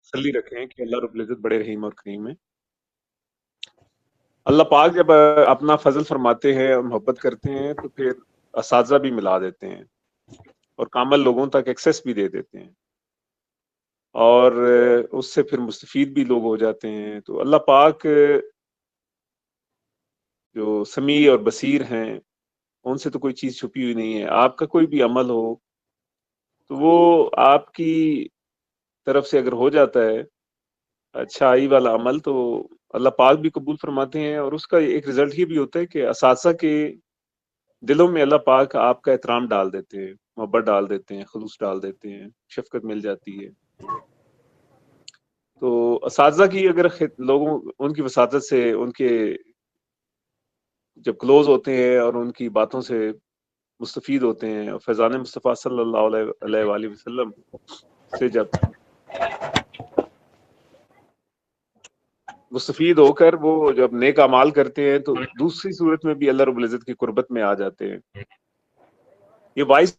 तसल्ली रखें कि अल्लाह रब्बुल इज़्ज़त बड़े रहीम और करीम हैं। अल्लाह पाक जब अपना फजल फरमाते हैं और मोहब्बत करते हैं तो फिर असातिज़ा भी मिला देते हैं और कामल लोगों तक एक्सेस भी दे देते हैं और उससे फिर मुस्तफीद भी लोग हो जाते हैं। तो अल्लाह पाक जो समी और बसीर हैं, उनसे तो कोई चीज़ छुपी हुई नहीं है। आपका कोई भी अमल हो, तो वो आपकी तरफ से अगर हो जाता है अच्छाई वाला अमल, तो अल्लाह पाक भी कबूल फरमाते हैं और उसका एक रिज़ल्ट ये भी होता है कि असातिज़ा के दिलों में अल्लाह पाक आपका एहतराम डाल देते हैं, मोहब्बत डाल देते हैं, खुलूस डाल देते हैं, शफ़क़त मिल जाती है। तो असातिज़ा की अगर लोगों उनकी वसातत से उनके जब क्लोज़ होते हैं और उनकी बातों से मुस्तफ़ीद होते हैं और फैज़ान मुस्तफ़ा सल्लल्लाहु अलैहि वसल्लम से जब मुस्तफ़ीद होकर वो जब नेक अमाल करते हैं तो दूसरी सूरत में भी अल्लाह रब्बुल इज़्ज़त की कुर्बत में आ जाते हैं। ये वाइस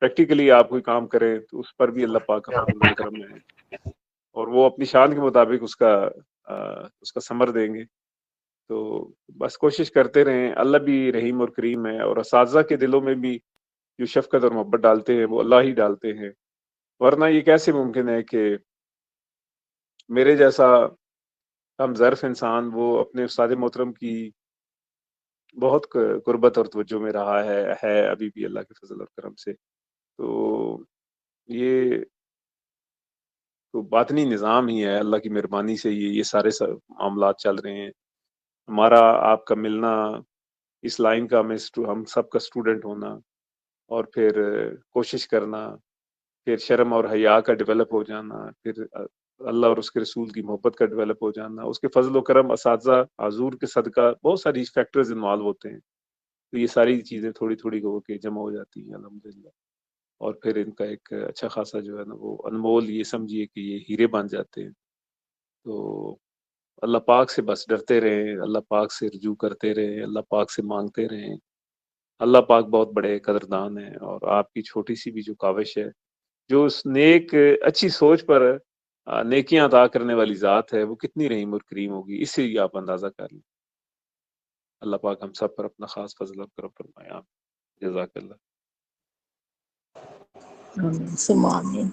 प्रैक्टिकली आप कोई काम करें तो उस पर भी अल्लाह पाक का फज़ल और करम है और वो अपनी शान के मुताबिक उसका समर देंगे। तो बस कोशिश करते रहें, अल्लाह भी रहीम और करीम है और असातिज़ा के दिलों में भी जो शफ़क़त और मोहब्बत डालते हैं वो अल्लाह ही डालते हैं। वरना ये कैसे मुमकिन है कि मेरे जैसा हमज़र्फ़ इंसान वो अपने उस्ताद मोहतरम की बहुत कुर्बत और तवज्जो में रहा है अभी भी अल्लाह के फज़ल और करम से। तो ये तो बातनी निज़ाम ही है, अल्लाह की मेहरबानी से ये सारे मामलात चल रहे हैं। हमारा आपका मिलना, इस लाइन का हम सबका स्टूडेंट होना और फिर कोशिश करना, फिर शर्म और हया का डेवलप हो जाना, फिर अल्लाह और उसके रसूल की मोहब्बत का डेवलप हो जाना, उसके फज़ल व करम, असातिज़ा, हुज़ूर के सदका बहुत सारी फैक्टर्स इन्वॉल्व होते हैं। तो ये सारी चीज़ें थोड़ी-थोड़ी होके जमा हो जाती हैं अल्हम्दुलिल्लाह और फिर इनका एक अच्छा खासा जो है ना वो अनमोल ये समझिए कि ये हीरे बन जाते हैं। तो अल्लाह पाक से बस डरते रहें, अल्लाह पाक से रुजू करते रहें, अल्लाह पाक से माँगते रहें। अल्लाह पाक बहुत बड़े कदरदान हैं और आपकी छोटी-सी भी जो काविश है, जो उस नेक अच्छी सोच पर नेकियां अता करने वाली ज़ात है, वो कितनी रहीम और करीम होगी, इससे ही आप अंदाज़ा कर लें। अल्लाह पाक हम सब पर अपना ख़ास फ़ज़ल और करम फरमाए। आमीन। जज़ाकल्लाह। सुमा आमीन।